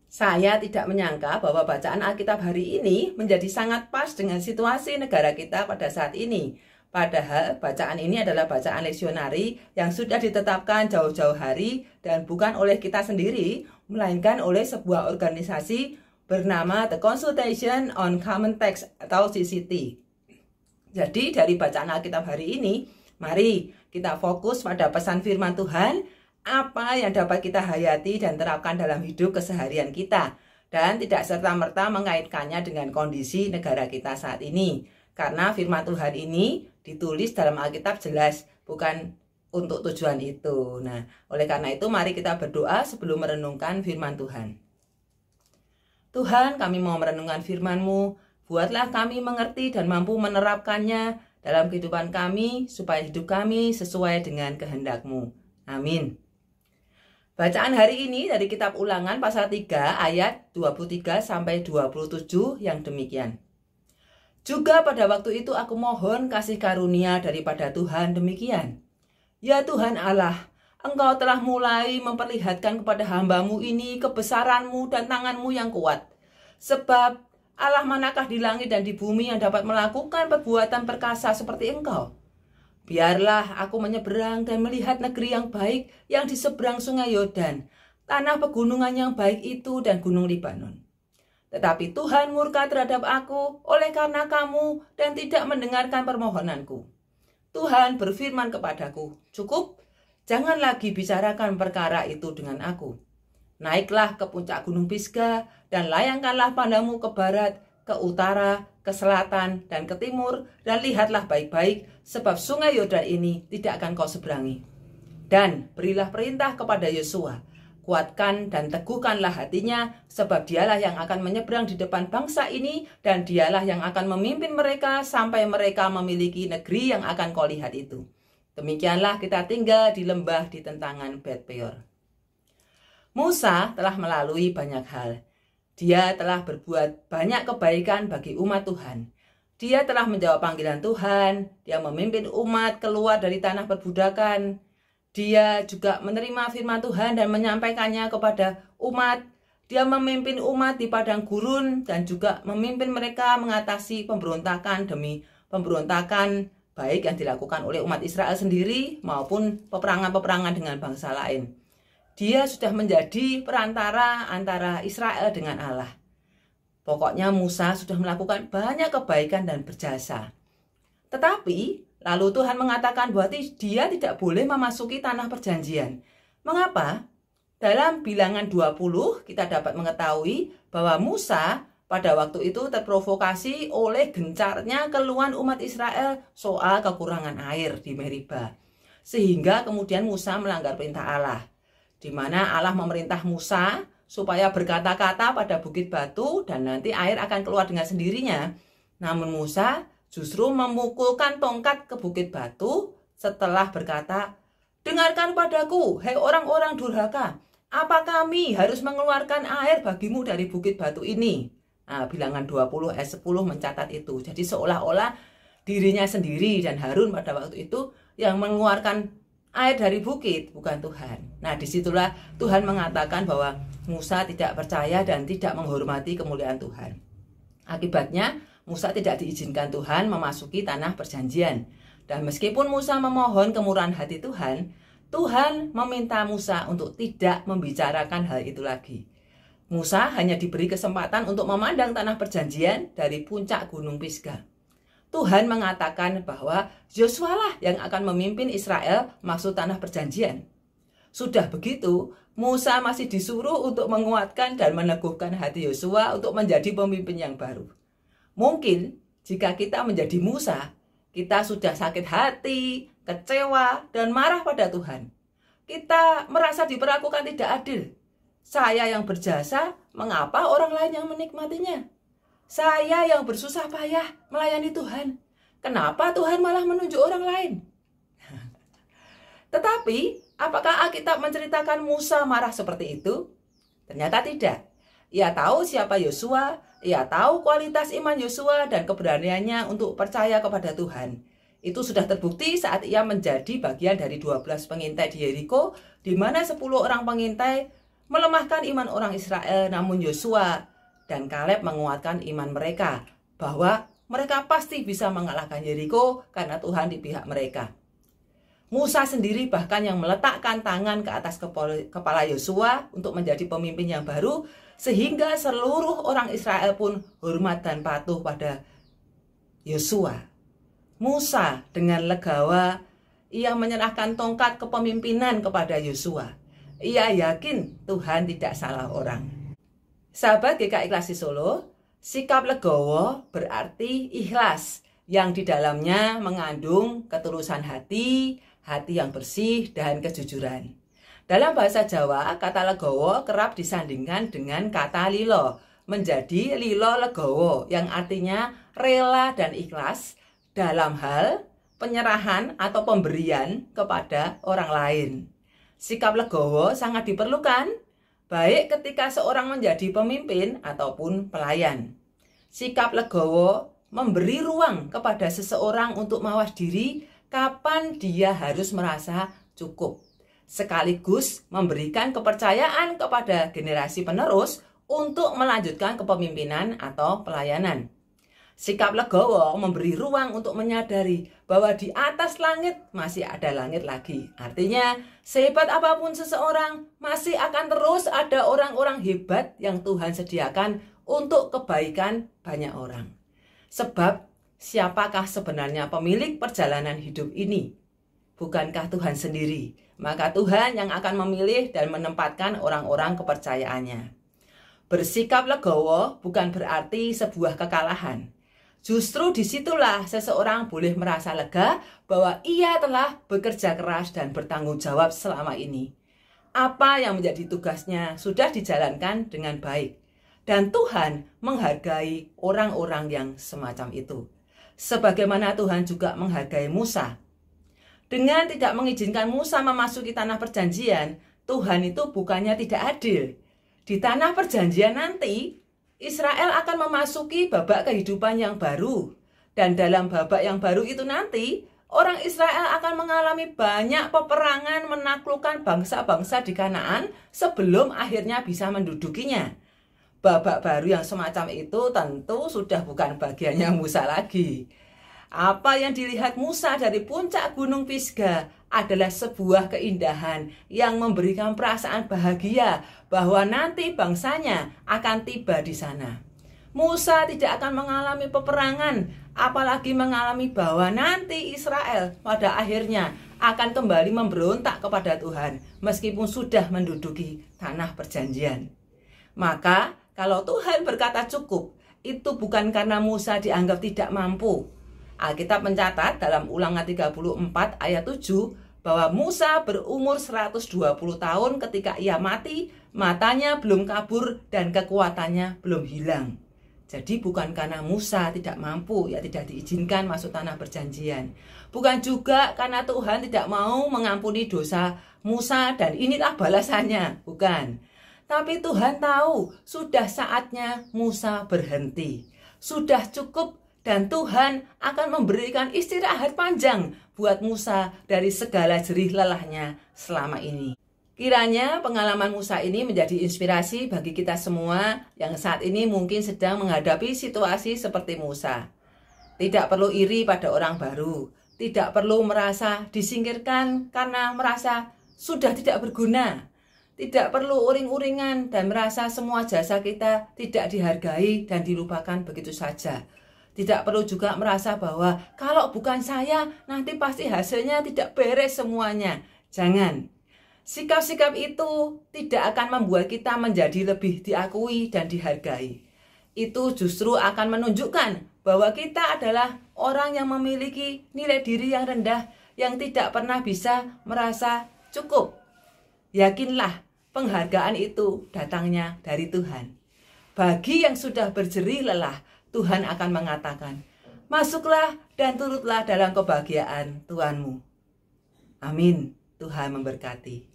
Saya tidak menyangka bahwa bacaan Alkitab hari ini menjadi sangat pas dengan situasi negara kita pada saat ini. Padahal bacaan ini adalah bacaan leksionari yang sudah ditetapkan jauh-jauh hari dan bukan oleh kita sendiri, melainkan oleh sebuah organisasi bernama The Consultation on Common Text atau CCT. Jadi dari bacaan Alkitab hari ini, mari kita fokus pada pesan firman Tuhan, apa yang dapat kita hayati dan terapkan dalam hidup keseharian kita, dan tidak serta-merta mengaitkannya dengan kondisi negara kita saat ini. Karena firman Tuhan ini ditulis dalam Alkitab jelas bukan untuk tujuan itu. Nah, oleh karena itu mari kita berdoa sebelum merenungkan firman Tuhan. Tuhan, kami mau merenungkan firman-Mu, buatlah kami mengerti dan mampu menerapkannya dalam kehidupan kami, supaya hidup kami sesuai dengan kehendak-Mu. Amin. Bacaan hari ini dari kitab Ulangan pasal 3 ayat 23-27 yang demikian. Juga pada waktu itu aku mohon kasih karunia daripada Tuhan demikian. Ya Tuhan Allah, Engkau telah mulai memperlihatkan kepada hamba-Mu ini kebesaran-Mu dan tangan-Mu yang kuat. Sebab Allah manakah di langit dan di bumi yang dapat melakukan perbuatan perkasa seperti Engkau? Biarlah aku menyeberang dan melihat negeri yang baik yang di seberang sungai Yordan, tanah pegunungan yang baik itu dan gunung Libanon. Tetapi Tuhan murka terhadap aku oleh karena kamu dan tidak mendengarkan permohonanku. Tuhan berfirman kepadaku, cukup, jangan lagi bicarakan perkara itu dengan aku. Naiklah ke puncak gunung Pisga dan layangkanlah pandanganmu ke barat, ke utara, ke selatan, dan ke timur, dan lihatlah baik-baik, sebab sungai Yordan ini tidak akan kau seberangi. Dan berilah perintah kepada Yosua, kuatkan dan teguhkanlah hatinya, sebab dialah yang akan menyeberang di depan bangsa ini, dan dialah yang akan memimpin mereka sampai mereka memiliki negeri yang akan kau lihat itu. Demikianlah kita tinggal di lembah di tentangan Bet Peor. Musa telah melalui banyak hal. Dia telah berbuat banyak kebaikan bagi umat Tuhan. Dia telah menjawab panggilan Tuhan. Dia memimpin umat keluar dari tanah perbudakan. Dia juga menerima firman Tuhan dan menyampaikannya kepada umat. Dia memimpin umat di padang gurun dan juga memimpin mereka mengatasi pemberontakan demi pemberontakan, baik yang dilakukan oleh umat Israel sendiri maupun peperangan-peperangan dengan bangsa lain. Dia sudah menjadi perantara antara Israel dengan Allah. Pokoknya Musa sudah melakukan banyak kebaikan dan berjasa. Tetapi lalu Tuhan mengatakan bahwa dia tidak boleh memasuki tanah perjanjian. Mengapa? Dalam Bilangan 20 kita dapat mengetahui bahwa Musa pada waktu itu terprovokasi oleh gencarnya keluhan umat Israel soal kekurangan air di Meriba. Sehingga kemudian Musa melanggar perintah Allah, di mana Allah memerintah Musa supaya berkata-kata pada bukit batu dan nanti air akan keluar dengan sendirinya. Namun Musa justru memukulkan tongkat ke bukit batu setelah berkata, "Dengarkan padaku, hai orang-orang durhaka, apa kami harus mengeluarkan air bagimu dari bukit batu ini?" Nah, Bilangan 20 ayat 10 mencatat itu. Jadi seolah-olah dirinya sendiri dan Harun pada waktu itu yang mengeluarkan air dari bukit, bukan Tuhan. Nah, disitulah Tuhan mengatakan bahwa Musa tidak percaya dan tidak menghormati kemuliaan Tuhan. Akibatnya, Musa tidak diizinkan Tuhan memasuki tanah perjanjian. Dan meskipun Musa memohon kemurahan hati Tuhan, Tuhan meminta Musa untuk tidak membicarakan hal itu lagi. Musa hanya diberi kesempatan untuk memandang tanah perjanjian dari puncak gunung Pisga. Tuhan mengatakan bahwa Yosua lah yang akan memimpin Israel masuk tanah perjanjian. Sudah begitu, Musa masih disuruh untuk menguatkan dan meneguhkan hati Yosua untuk menjadi pemimpin yang baru. Mungkin jika kita menjadi Musa, kita sudah sakit hati, kecewa, dan marah pada Tuhan. Kita merasa diperlakukan tidak adil. Saya yang berjasa, mengapa orang lain yang menikmatinya? Saya yang bersusah payah melayani Tuhan, kenapa Tuhan malah menunjuk orang lain? Tetapi, apakah Alkitab menceritakan Musa marah seperti itu? Ternyata tidak. Ia tahu siapa Yosua, ia tahu kualitas iman Yosua dan keberaniannya untuk percaya kepada Tuhan. Itu sudah terbukti saat ia menjadi bagian dari 12 pengintai di Yeriko, di mana 10 orang pengintai melemahkan iman orang Israel, namun Yosua dan Kaleb menguatkan iman mereka bahwa mereka pasti bisa mengalahkan Yeriko karena Tuhan di pihak mereka. Musa sendiri bahkan yang meletakkan tangan ke atas kepala Yosua untuk menjadi pemimpin yang baru, sehingga seluruh orang Israel pun hormat dan patuh pada Yosua. Musa dengan legawa, ia menyerahkan tongkat kepemimpinan kepada Yosua. Ia yakin Tuhan tidak salah orang. Sahabat GKI Klasi Solo, sikap legowo berarti ikhlas yang di dalamnya mengandung ketulusan hati, hati yang bersih dan kejujuran. Dalam bahasa Jawa, kata legowo kerap disandingkan dengan kata lilo, menjadi lilo legowo yang artinya rela dan ikhlas dalam hal penyerahan atau pemberian kepada orang lain. Sikap legowo sangat diperlukan, baik ketika seorang menjadi pemimpin ataupun pelayan. Sikap legowo memberi ruang kepada seseorang untuk mawas diri kapan dia harus merasa cukup, sekaligus memberikan kepercayaan kepada generasi penerus untuk melanjutkan kepemimpinan atau pelayanan. Sikap legowo memberi ruang untuk menyadari bahwa di atas langit masih ada langit lagi. Artinya, sehebat apapun seseorang, masih akan terus ada orang-orang hebat yang Tuhan sediakan untuk kebaikan banyak orang. Sebab, siapakah sebenarnya pemilik perjalanan hidup ini? Bukankah Tuhan sendiri? Maka Tuhan yang akan memilih dan menempatkan orang-orang kepercayaannya. Bersikap legowo bukan berarti sebuah kekalahan. Justru disitulah seseorang boleh merasa lega bahwa ia telah bekerja keras dan bertanggung jawab selama ini. Apa yang menjadi tugasnya sudah dijalankan dengan baik. Dan Tuhan menghargai orang-orang yang semacam itu. Sebagaimana Tuhan juga menghargai Musa. Dengan tidak mengizinkan Musa memasuki tanah perjanjian, Tuhan itu bukannya tidak adil. Di tanah perjanjian nanti, Israel akan memasuki babak kehidupan yang baru. Dan dalam babak yang baru itu nanti, orang Israel akan mengalami banyak peperangan menaklukkan bangsa-bangsa di Kanaan sebelum akhirnya bisa mendudukinya. Babak baru yang semacam itu tentu sudah bukan bagiannya Musa lagi. Apa yang dilihat Musa dari puncak Gunung Pisga adalah sebuah keindahan yang memberikan perasaan bahagia bahwa nanti bangsanya akan tiba di sana. Musa tidak akan mengalami peperangan, apalagi mengalami bahwa nanti Israel pada akhirnya akan kembali memberontak kepada Tuhan meskipun sudah menduduki tanah perjanjian. Maka kalau Tuhan berkata cukup, itu bukan karena Musa dianggap tidak mampu. Alkitab mencatat dalam Ulangan 34 ayat 7 bahwa Musa berumur 120 tahun ketika ia mati, matanya belum kabur dan kekuatannya belum hilang. Jadi bukan karena Musa tidak mampu, ya tidak diizinkan masuk tanah perjanjian. Bukan juga karena Tuhan tidak mau mengampuni dosa Musa dan inilah balasannya, bukan. Tapi Tuhan tahu sudah saatnya Musa berhenti. Sudah cukup. Dan Tuhan akan memberikan istirahat panjang buat Musa dari segala jerih lelahnya selama ini. Kiranya pengalaman Musa ini menjadi inspirasi bagi kita semua yang saat ini mungkin sedang menghadapi situasi seperti Musa. Tidak perlu iri pada orang baru. Tidak perlu merasa disingkirkan karena merasa sudah tidak berguna. Tidak perlu uring-uringan dan merasa semua jasa kita tidak dihargai dan dilupakan begitu saja. Tidak perlu juga merasa bahwa kalau bukan saya, nanti pasti hasilnya tidak beres semuanya. Jangan. Sikap-sikap itu tidak akan membuat kita menjadi lebih diakui dan dihargai. Itu justru akan menunjukkan bahwa kita adalah orang yang memiliki nilai diri yang rendah, yang tidak pernah bisa merasa cukup. Yakinlah, penghargaan itu datangnya dari Tuhan. Bagi yang sudah berjerih lelah, Tuhan akan mengatakan, masuklah dan turutlah dalam kebahagiaan Tuhanmu. Amin. Tuhan memberkati.